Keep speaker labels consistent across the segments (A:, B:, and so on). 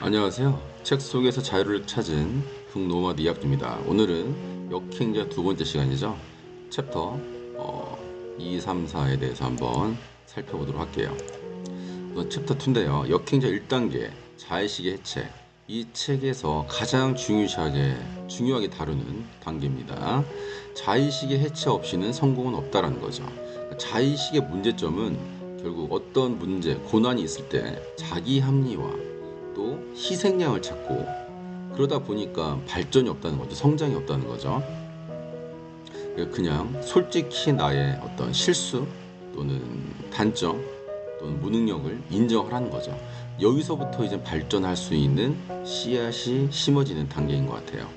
A: 안녕하세요. 책 속에서 자유를 찾은 흑노마드 이학주입니다. 오늘은 역행자 두 번째 시간이죠. 챕터 2, 3, 4에 대해서 한번 살펴보도록 할게요. 우선 챕터 2인데요. 역행자 1단계 자의식의 해체. 이 책에서 가장 중요하게 다루는 단계입니다. 자의식의 해체 없이는 성공은 없다라는 거죠. 자의식의 문제점은 결국 어떤 문제, 고난이 있을 때 자기 합리화 또 희생양을 찾고 그러다 보니까 발전이 없다는 거죠. 성장이 없다는 거죠. 그냥 솔직히 나의 어떤 실수 또는 단점 또는 무능력을 인정하라는 거죠. 여기서부터 이제 발전할 수 있는 씨앗이 심어지는 단계인 것 같아요.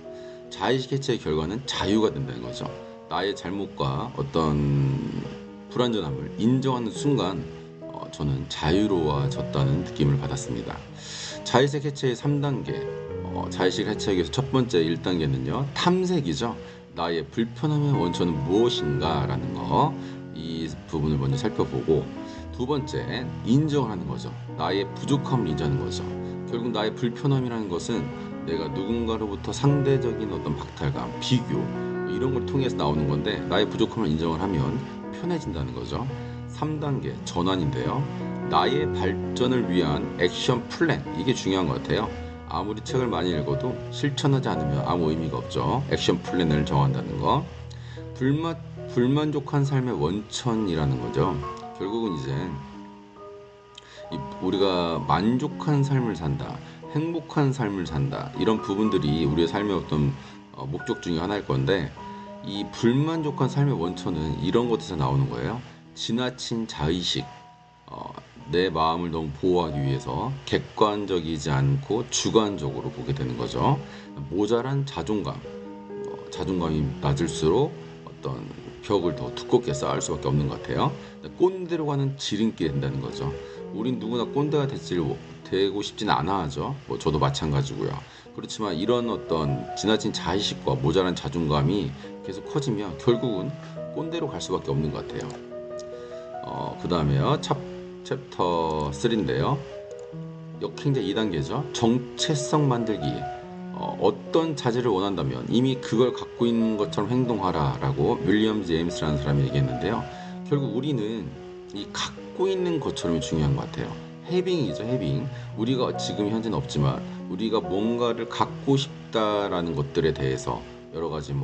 A: 자의식 해체의 결과는 자유가 된다는 거죠. 나의 잘못과 어떤 불완전함을 인정하는 순간 저는 자유로워졌다는 느낌을 받았습니다. 자의식 해체의 3단계 자의식 해체에서 첫 번째 1단계는요 탐색이죠. 나의 불편함의 원천은 무엇인가 라는 거, 이 부분을 먼저 살펴보고, 두 번째 인정을 하는 거죠. 나의 부족함을 인정하는 거죠. 결국 나의 불편함이라는 것은 내가 누군가로부터 상대적인 어떤 박탈감, 비교 이런 걸 통해서 나오는 건데, 나의 부족함을 인정을 하면 편해진다는 거죠. 3단계 전환인데요, 나의 발전을 위한 액션 플랜, 이게 중요한 것 같아요. 아무리 책을 많이 읽어도 실천하지 않으면 아무 의미가 없죠. 액션 플랜을 정한다는 거. 불만족한 삶의 원천이라는 거죠. 결국은 이제 우리가 만족한 삶을 산다, 행복한 삶을 산다, 이런 부분들이 우리의 삶의 어떤 목적 중에 하나일 건데, 이 불만족한 삶의 원천은 이런 것에서 나오는 거예요. 지나친 자의식, 내 마음을 너무 보호하기 위해서 객관적이지 않고 주관적으로 보게 되는 거죠. 모자란 자존감, 자존감이 낮을수록 어떤 벽을 더 두껍게 쌓을 수밖에 없는 것 같아요. 꼰대로 가는 지름길이 된다는 거죠. 우린 누구나 꼰대가 되고 싶지는 않아 하죠. 저도 마찬가지고요. 그렇지만 이런 어떤 지나친 자의식과 모자란 자존감이 계속 커지면 결국은 꼰대로 갈 수밖에 없는 것 같아요. 그 다음에요. 챕터 3인데요. 역행자 2단계죠. 정체성 만들기. 어떤 자질을 원한다면 이미 그걸 갖고 있는 것처럼 행동하라 라고 윌리엄 제임스라는 사람이 얘기했는데요. 결국 우리는 이 갖고 있는 것처럼이 중요한 것 같아요. 해빙이죠, 해빙. 우리가 지금 현재는 없지만 우리가 뭔가를 갖고 싶다라는 것들에 대해서 여러 가지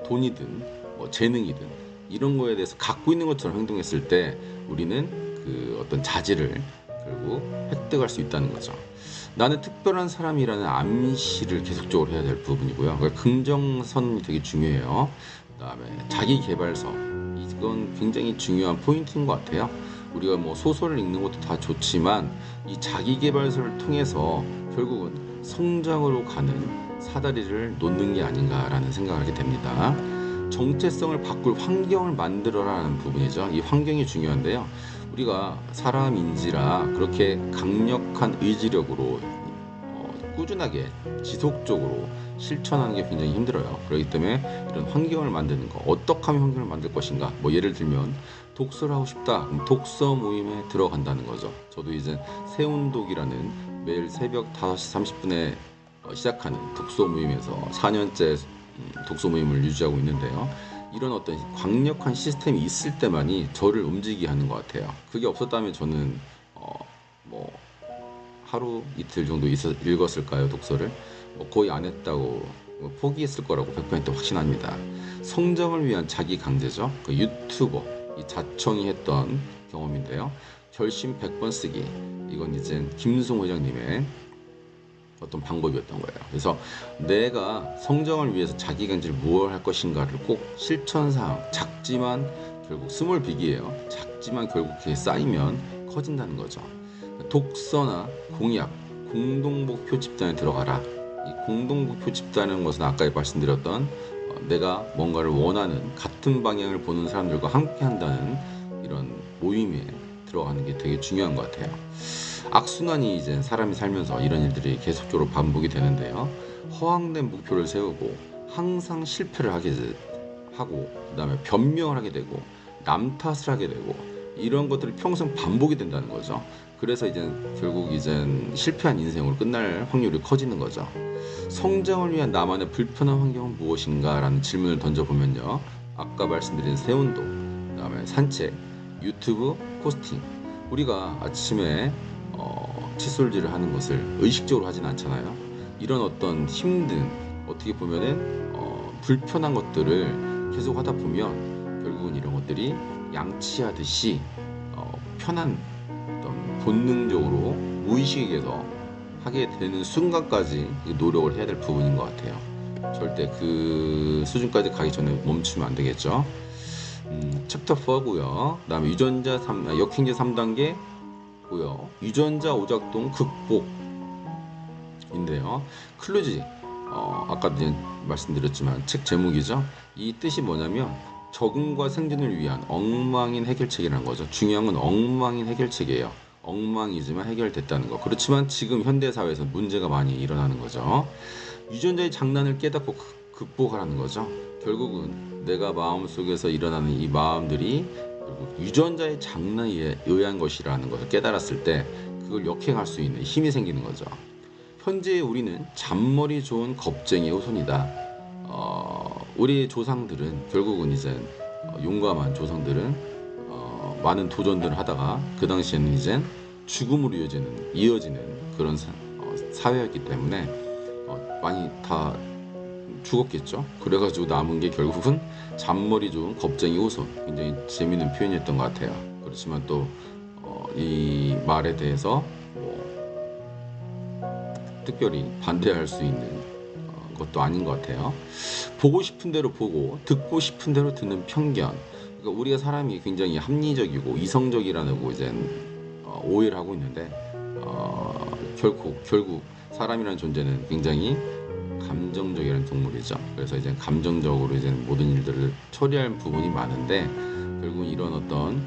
A: 돈이든 재능이든 이런 거에 대해서 갖고 있는 것처럼 행동했을 때 우리는 그 어떤 자질을 결국 획득할 수 있다는 거죠. 나는 특별한 사람이라는 암시를 계속적으로 해야 될 부분이고요. 그러니까 긍정선이 되게 중요해요. 그 다음에 자기개발서, 이건 굉장히 중요한 포인트인 것 같아요. 우리가 소설을 읽는 것도 다 좋지만 이 자기개발서를 통해서 결국은 성장으로 가는 사다리를 놓는 게 아닌가라는 생각을 하게 됩니다. 정체성을 바꿀 환경을 만들어라는 부분이죠. 이 환경이 중요한데요. 우리가 사람인지라 그렇게 강력한 의지력으로 꾸준하게 지속적으로 실천하는 게 굉장히 힘들어요. 그렇기 때문에 이런 환경을 만드는 거, 어떻게 하면 환경을 만들 것인가, 예를 들면 독서를 하고 싶다, 그럼 독서 모임에 들어간다는 거죠. 저도 이제 새운독이라는 매일 새벽 5시 30분에 시작하는 독서 모임에서 4년째 독서 모임을 유지하고 있는데요. 이런 어떤 강력한 시스템이 있을 때만이 저를 움직이게 하는 것 같아요. 그게 없었다면 저는 하루 이틀 정도 읽었을까요, 독서를? 거의 안 했다고, 포기했을 거라고 100% 확신합니다. 성장을 위한 자기 강제죠. 그 유튜버 이 자청이 했던 경험인데요. 결심 100번 쓰기, 이건 이제 김수홍 회장님의 어떤 방법이었던 거예요. 그래서 내가 성장을 위해서 자기 강제를 무엇을 할 것인가를 꼭 실천사항, 작지만 결국 스몰 빅이에요. 작지만 결국 그게 쌓이면 커진다는 거죠. 독서나 공약, 공동목표 집단에 들어가라. 이 공동목표 집단이라는 것은 아까 말씀드렸던 내가 뭔가를 원하는 같은 방향을 보는 사람들과 함께 한다는 이런 모임에 들어가는 게 되게 중요한 것 같아요. 악순환이 이제 사람이 살면서 이런 일들이 계속적으로 반복이 되는데요. 허황된 목표를 세우고 항상 실패를 하고 그 다음에 변명을 하게 되고 남 탓을 하게 되고 이런 것들이 평생 반복이 된다는 거죠. 그래서 이제 결국 이제 실패한 인생으로 끝날 확률이 커지는 거죠. 성장을 위한 나만의 불편한 환경은 무엇인가 라는 질문을 던져보면요, 아까 말씀드린 새운동, 그다음에 산책, 유튜브 포스팅, 우리가 아침에 칫솔질을 하는 것을 의식적으로 하진 않잖아요. 이런 어떤 힘든, 어떻게 보면은 불편한 것들을 계속 하다 보면 결국은 이런 것들이 양치하듯이 편한 어떤 본능적으로 무의식에서 하게 되는 순간까지 노력을 해야 될 부분인 것 같아요. 절대 그 수준까지 가기 전에 멈추면 안 되겠죠. 챕터 4고요. 그다음에 역행제 3단계 고요. 유전자 오작동 극복인데요. 클루지, 아까 이제 말씀드렸지만 책 제목이죠. 이 뜻이 뭐냐면 적응과 생존을 위한 엉망인 해결책이라는 거죠. 중요한 건 엉망인 해결책이에요. 엉망이지만 해결됐다는 거. 그렇지만 지금 현대 사회에서 문제가 많이 일어나는 거죠. 유전자의 장난을 깨닫고 극복하라는 거죠. 결국은 내가 마음속에서 일어나는 이 마음들이 결국 유전자의 장난에 의한 것이라는 것을 깨달았을 때 그걸 역행할 수 있는 힘이 생기는 거죠. 현재 우리는 잔머리 좋은 겁쟁이의 후손이다. 우리 조상들은 결국은 이제 용감한 조상들은 많은 도전들을 하다가 그 당시에는 이제 죽음으로 이어지는 그런 사회였기 때문에 많이 다 죽었겠죠. 그래가지고 남은 게 결국은 잔머리 좋은 겁쟁이 후손. 굉장히 재미있는 표현이었던 것 같아요. 그렇지만 또 이 말에 대해서 특별히 반대할 수 있는 것도 아닌 것 같아요. 보고 싶은 대로 보고 듣고 싶은 대로 듣는 편견. 그러니까 우리가 사람이 굉장히 합리적이고 이성적이라고 이제 오해를 하고 있는데 결국 사람이라는 존재는 굉장히 감정적이라는 동물이죠. 그래서 이제 감정적으로 이제 모든 일들을 처리할 부분이 많은데 결국 이런 어떤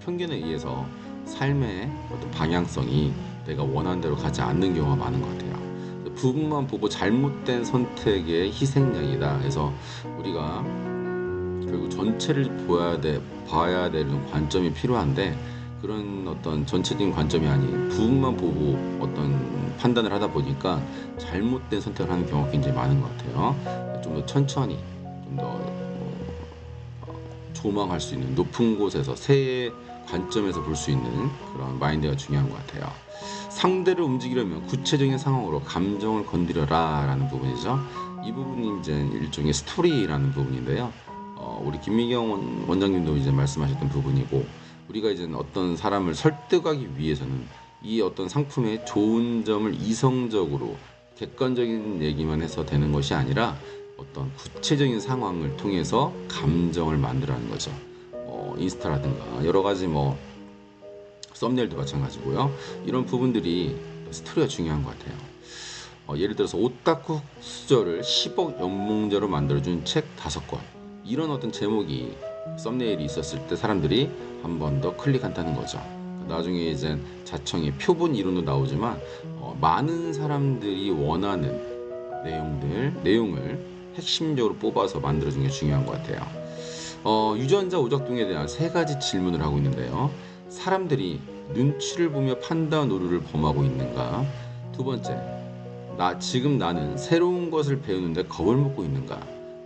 A: 편견에 의해서 삶의 어떤 방향성이 내가 원하는 대로 가지 않는 경우가 많은 것 같아요. 부분만 보고 잘못된 선택의 희생양이다. 그래서 우리가 결국 전체를 봐야 되는 관점이 필요한데 그런 어떤 전체적인 관점이 아닌 부분만 보고 어떤 판단을 하다 보니까 잘못된 선택을 하는 경우가 굉장히 많은 것 같아요. 좀 더 천천히, 좀 더 조망할 수 있는 높은 곳에서 새 관점에서 볼 수 있는 그런 마인드가 중요한 것 같아요. 상대를 움직이려면 구체적인 상황으로 감정을 건드려라 라는 부분이죠. 이 부분이 이제 일종의 스토리라는 부분인데요. 우리 김미경 원장님도 이제 말씀하셨던 부분이고, 우리가 이제 어떤 사람을 설득하기 위해서는 이 어떤 상품의 좋은 점을 이성적으로 객관적인 얘기만 해서 되는 것이 아니라 어떤 구체적인 상황을 통해서 감정을 만들어가는 거죠. 인스타라든가 여러 가지 썸네일도 마찬가지고요. 이런 부분들이 스토리가 중요한 것 같아요. 예를 들어서 오타쿠 수저를 10억 연봉자로 만들어준 책 5권, 이런 어떤 제목이 썸네일이 있었을 때 사람들이 한 번 더 클릭한다는 거죠. 나중에 이제 자청의 표본 이론도 나오지만 많은 사람들이 원하는 내용을 핵심적으로 뽑아서 만들어준 게 중요한 것 같아요. 유전자 오작동에 대한 3가지 질문을 하고 있는데요. 사람들이 눈치를 보며 판단 오류를 범하고 있는가? 2번째, 지금 나는 새로운 것을 배우는데 겁을 먹고 있는가?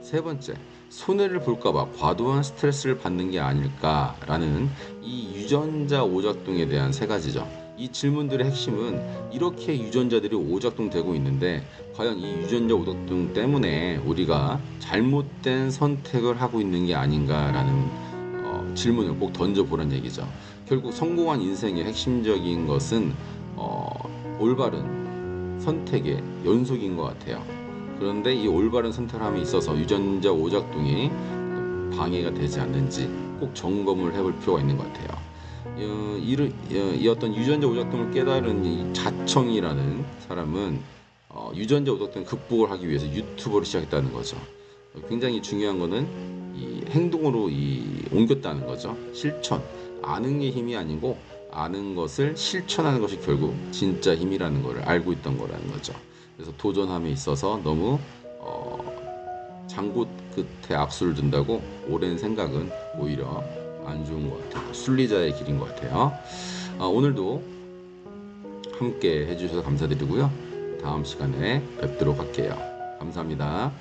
A: 3번째, 손해를 볼까봐 과도한 스트레스를 받는 게 아닐까라는 이 유전자 오작동에 대한 3가지죠. 이 질문들의 핵심은 이렇게 유전자들이 오작동되고 있는데 과연 이 유전자 오작동 때문에 우리가 잘못된 선택을 하고 있는 게 아닌가라는 질문을 꼭 던져보란 얘기죠. 결국 성공한 인생의 핵심적인 것은 올바른 선택의 연속인 것 같아요. 그런데 이 올바른 선택함에 있어서 유전자 오작동이 방해가 되지 않는지 꼭 점검을 해볼 필요가 있는 것 같아요. 이 어떤 유전자 오작동을 깨달은 이 자청이라는 사람은 유전자 오작동 극복을 하기 위해서 유튜버를 시작했다는 거죠. 굉장히 중요한 거는 이 행동으로 옮겼다는 거죠. 실천, 아는 게 힘이 아니고 아는 것을 실천하는 것이 결국 진짜 힘이라는 것을 알고 있던 거라는 거죠. 그래서 도전함에 있어서 너무 장고 끝에 악수를 둔다고 오랜 생각은 오히려 안 좋은 것 같아요. 순리자의 길인 것 같아요. 오늘도 함께 해주셔서 감사드리고요. 다음 시간에 뵙도록 할게요. 감사합니다.